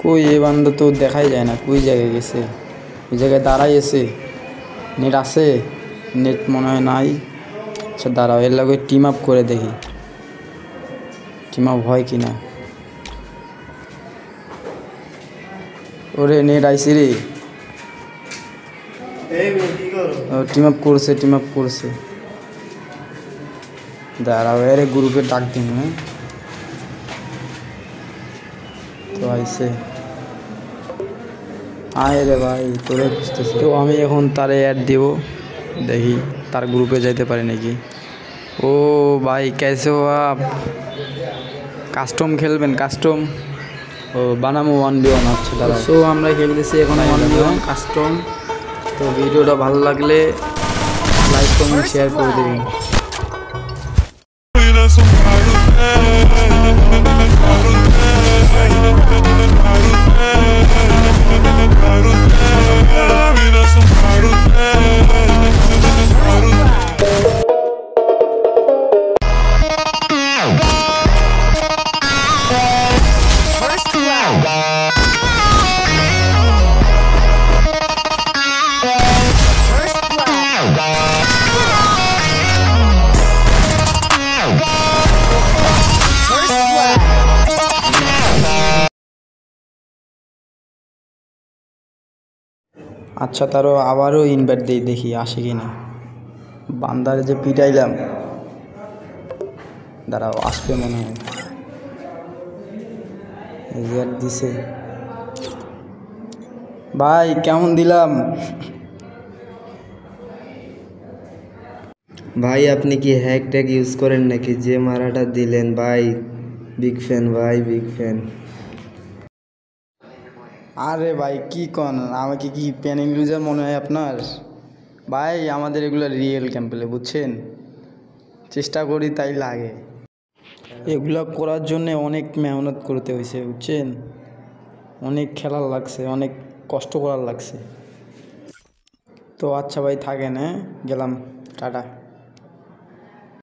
কই এই বান্দা তো দেখাই যায় না, কই জায়গায় গেছে? ওই জায়গায় দাঁড়াই আছে। নেট আছে? নেট মনে হয় নাই। আচ্ছা দাঁড়াও, এর লাগে টিম আপ করে দেখি, টিম আপ হয় কি না। ওরে নেট আইসি রে, টিম আপ করছে, টিম আপ করছে। দাঁড়াও এর গ্রুপে ডাক দিন। হ্যাঁ তো আইসে, আয় রে ভাই তোরে খুঁজতেছে। তো আমি এখন তারে অ্যাড দিব, দেখি তার গ্রুপে যাইতে পারি নাকি। ও ভাই कैसे हो आप? কাস্টম খেলবেন? কাস্টম ও বানামো 1v1। আচ্ছা দাঁড়াও। সো আমরা খেলতেছি এখন 1v1 কাস্টম। তো ভিডিওটা ভালো লাগলে লাইক কমেন্ট শেয়ার করে দেবেন। আচ্ছা তারও আবারও ইনভাইট দিই, দেখি আসে কি না। বান্দারে যে পিটাইলাম, দাঁড়াও আসবে মনে হয়। দিছে ভাই, কেমন দিলাম? ভাই আপনি কি হ্যাক ট্যাগ ইউজ করেন নাকি? যে মারাটা দিলেন ভাই, বিগ ফ্যান ভাই, বিগ ফ্যান। আরে ভাই কি কন, আমাকে কি পেন ইউজার মনে হয় আপনার? ভাই আমাদের এগুলো রিয়েল ক্যাম্পেলে, বুঝছেন? চেষ্টা করি তাই লাগে। এগুলো করার জন্যে অনেক মেহনত করতে হয়েছে, বুঝছেন? অনেক খেলার লাগছে, অনেক কষ্ট করার লাগছে। তো আচ্ছা ভাই থাকেন, হ্যাঁ গেলাম, টাটা।